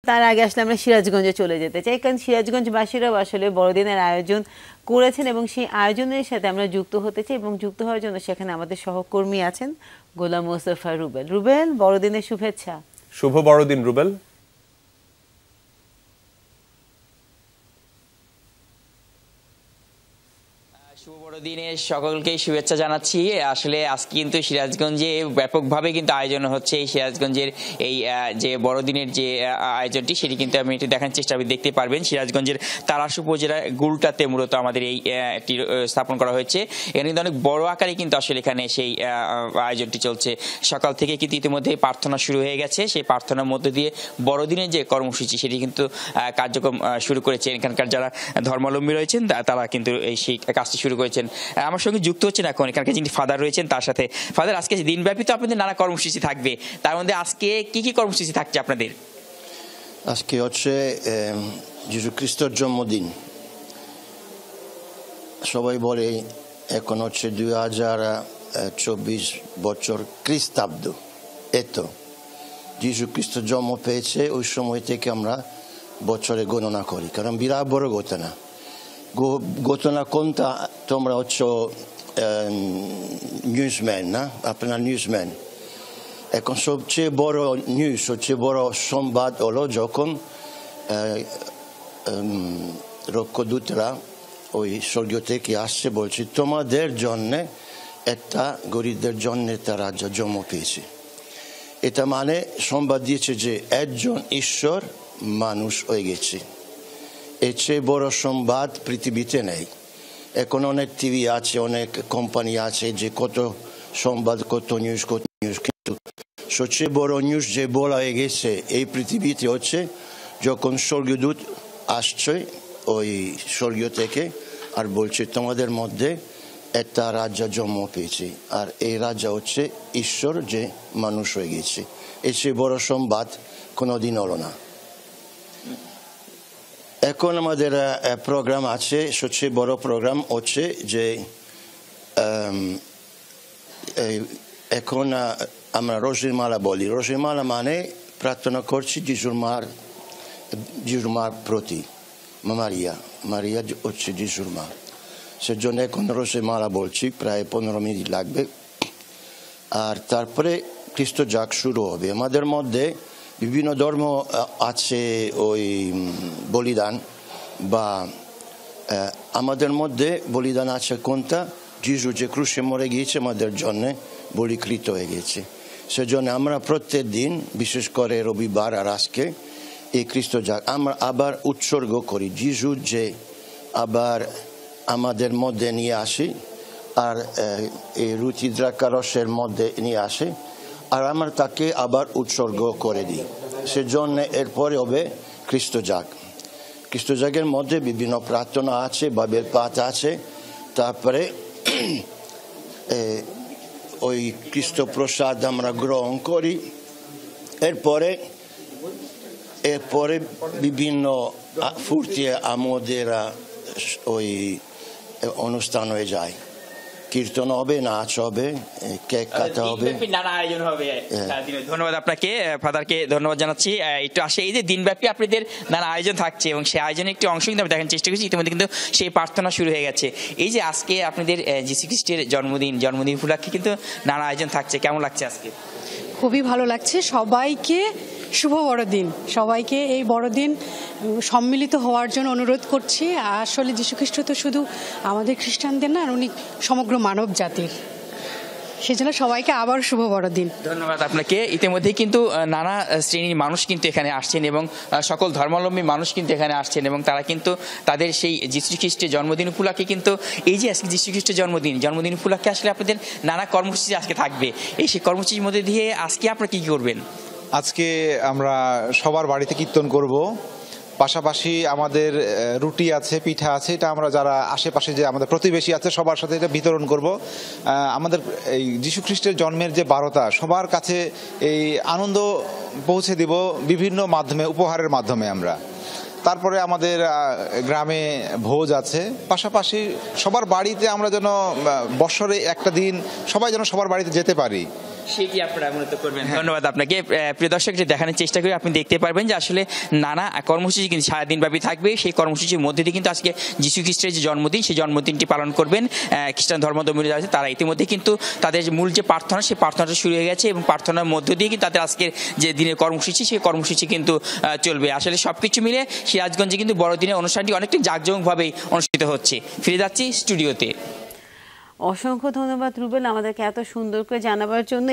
তার আগে আসলে আমরা সিরাজগঞ্জে চলে যেতে চাই, কারণ সিরাজগঞ্জবাসীরাও আসলে বড়দিনের আয়োজন করেছেন এবং সেই আয়োজনের সাথে আমরা যুক্ত হতে চাই এবং যুক্ত হওয়ার জন্য সেখানে আমাদের সহকর্মী আছেন গোলাম মোস্তফা রুবেল। রুবেল, বড়দিনের শুভেচ্ছা। শুভ বড়দিন রুবেল। শুভ বড়দিনের সকলকে শুভেচ্ছা জানাচ্ছি। আসলে আজকে কিন্তু সিরাজগঞ্জে ব্যাপকভাবে কিন্তু আয়োজন হচ্ছে। এই সিরাজগঞ্জের এই যে বড়দিনের যে আয়োজনটি সেটি কিন্তু আমি একটু দেখার চেষ্টা দেখতে পারবেন। সিরাজগঞ্জের তারাস উপজেলার গুলটাতে মূলত আমাদের এই একটি স্থাপন করা হয়েছে। এখানে কিন্তু অনেক বড় আকারে কিন্তু আসলে এখানে সেই আয়োজনটি চলছে। সকাল থেকে কিন্তু ইতিমধ্যে প্রার্থনা শুরু হয়ে গেছে। সেই প্রার্থনার মধ্যে দিয়ে বড়দিনের যে কর্মসূচি সেটি কিন্তু কার্যক্রম শুরু করেছেন। এখানকার যারা ধর্মাবলম্বী রয়েছেন তারা কিন্তু এই সেই কাজটি শুরু করেছেন। আমার সঙ্গে যুক্ত হচ্ছেন এখন এখানকার যিনি ফাদার রয়েছেন তার সাথে। ফাদার, আজকে দিনব্যাপী তো আপনাদের নানা কর্মসূচি থাকবে, তার মধ্যে আজকে কি কি কর্মসূচি থাকছে আপনাদের? আজকে হচ্ছে যিশু খ্রিস্টের জন্মদিন। সবাই বলে এখন হচ্ছে 2024 বছর খ্রিস্টাব্দ। এতো যিশু খ্রিস্ট জন্ম পেয়েছে ওই সময় থেকে আমরা বছরে গণনা করি, কারণ বিরাট বড় ঘটনা। ঘটনা কোনটা? তোমরা হচ্ছে নিউজম্যান, না? আপনার নিউজম্যান। এখন সবচেয়ে বড় নিউজ, সবচেয়ে বড় সংবাদ হলো যখন রক্ষদূতরা ওই স্বর্গীয় থেকে আসছে, বলছে তোমাদের জন্য একটা গরিবদের জন্য একটা রাজ্য জন্ম পেয়েছে। এটা মানে সংবাদ দিয়েছে যে একজন ঈশ্বর মানুষ হয়ে গেছে। এর চেয়ে বড় সংবাদ পৃথিবীতে নেই। এখন অনেক টিভি আছে, অনেক কোম্পানি আছে যে কত সংবাদ, কত নিউজ, কিন্তু সবচেয়ে বড় নিউজ যে বলা হয়ে গেছে এই পৃথিবীতে হচ্ছে যখন স্বর্গদূত আসছে ওই স্বর্গ থেকে আর বলছে তোমাদের মধ্যে একটা রাজা জন্ম পেয়েছে, আর এই রাজা হচ্ছে ঈশ্বর যে মানুষ হয়ে গেছে। এর চেয়ে বড় সংবাদ কোনোদিন হলো না। এখন আমাদের প্রোগ্রাম আছে, সবচেয়ে বড় প্রোগ্রাম হচ্ছে যে এখন আমরা রোজের মালা বলি। রোজের মালা মানে প্রার্থনা করছি যিশুর মার প্রতি। মারিয়া হচ্ছে যিশুর মা, সেজন্য এখন রোজের মালা বলছি, প্রায় 15 মিনিট লাগবে। আর তারপরে খ্রিস্ট জাগ শুরু হবে। আমাদের মধ্যে বিভিন্ন ধর্ম আছে, ওই বলিদান বা আমাদের মধ্যে বলিদান আছে কোনটা? যিশু যে ক্রুশে মরে গিয়েছে আমাদের জন্য বলিকৃত হয়ে গেছে। সেজন্য আমরা প্রত্যেক দিন, বিশেষ করে রবিবার আর আজকে এই খ্রিস্ট জাগ আমরা আবার উৎসর্গ করি। যিশু যে আবার আমাদের মধ্যে নিয়ে আসি আর এই রুচি দ্রাক্ষারসের মধ্যে নিয়ে আসে, আর আমরা তাকে আবার উৎসর্গ করে দিই। সেজন্য এরপরে হবে খ্রিস্ট জাগ। খ্রিস্ট জাগের মধ্যে বিভিন্ন প্রার্থনা আছে, বাইবেল পাঠ আছে, তারপরে ওই খ্রিস্ট প্রসাদ আমরা গ্রহণ করি। এরপরে বিভিন্ন ফুর্তি আমাদের ওই অনুষ্ঠান হয়ে যায়। কীর্তন হবে, নাচ হবে, কেক কাটা হবে, নানা আয়োজন হবে। ধন্যবাদ আপনাকে, ফাদারকে ধন্যবাদ জানাচ্ছি। একটু আসে এই যে দিনব্যাপী আপনাদের নানা আয়োজন থাকছে এবং সেই আয়োজনের একটি অংশ কিন্তু আমি দেখার চেষ্টা করছি। ইতিমধ্যে কিন্তু সেই প্রার্থনা শুরু হয়ে গেছে। এই যে আজকে আপনাদের যীশু খ্রিস্টের জন্মদিন উপলক্ষে কিন্তু নানা আয়োজন থাকছে, কেমন লাগছে আজকে? খুবই ভালো লাগছে। সবাইকে শুভ বড়দিন, সবাইকে এই বড়দিন সম্মিলিত হওয়ার জন্য অনুরোধ করছি। আসলে যীশু খ্রিস্ট তো শুধু আমাদের খ্রিস্টানদের না, উনি সমগ্র মানব জাতির। সেজন্য সবাইকে আবার শুভ বড়দিন। ধন্যবাদ আপনাকে। ইতিমধ্যেই কিন্তু নানা শ্রেণীর মানুষ কিন্তু এখানে আসছেন এবং সকল ধর্মাবলম্বী মানুষ কিন্তু এখানে আসছেন এবং তারা কিন্তু তাদের সেই যীশু খ্রিস্টের জন্মদিন উপলক্ষে কিন্তু এই যে আজকে যীশু খ্রিস্টের জন্মদিন উপলক্ষে আসলে আপনাদের নানা কর্মসূচি আজকে থাকবে। সেই কর্মসূচির মধ্যে দিয়ে আজকে আপনারা কি করবেন? আজকে আমরা সবার বাড়িতে কীর্তন করব, পাশাপাশি আমাদের রুটি আছে, পিঠা আছে, এটা আমরা যারা আশেপাশে যে আমাদের প্রতিবেশী আছে সবার সাথে এটা বিতরণ করব। আমাদের এই যীশু খ্রিস্টের জন্মের যে বারতা, সবার কাছে এই আনন্দ পৌঁছে দিব বিভিন্ন মাধ্যমে, উপহারের মাধ্যমে আমরা। তারপরে আমাদের গ্রামে ভোজ আছে, পাশাপাশি সবার বাড়িতে আমরা যেন বৎসরে একটা দিন সবাই যেন সবার বাড়িতে যেতে পারি, সেটি আপনারা মূলত করবেন। ধন্যবাদ আপনাকে। প্রিয় দর্শক, যে দেখানোর চেষ্টা করি, আপনি দেখতে পারবেন যে আসলে নানা কর্মসূচি কিন্তু সারাদিন ব্যাপী থাকবে। সেই কর্মসূচির মধ্যে দিয়ে কিন্তু আজকে যীশু খ্রিস্টের যে জন্মদিন, সেই জন্মদিনটি পালন করবেন খ্রিস্টান ধর্মাবলম্বী আছে তারা। ইতিমধ্যে কিন্তু তাদের যে মূল যে প্রার্থনা, সেই প্রার্থনাটা শুরু হয়ে গেছে এবং প্রার্থনার মধ্য দিয়ে কিন্তু তাদের আজকের যে দিনের কর্মসূচি, সেই কর্মসূচি কিন্তু চলবে। আসলে সবকিছু মিলে সিরাজগঞ্জে কিন্তু বড়দিনের অনুষ্ঠানটি অনেকটা জাঁকজমকভাবেই অনুষ্ঠিত হচ্ছে। ফিরে যাচ্ছি স্টুডিওতে। অসংখ্য ধন্যবাদ রুবেল আমাদেরকে এত সুন্দর করে জানাবার জন্য।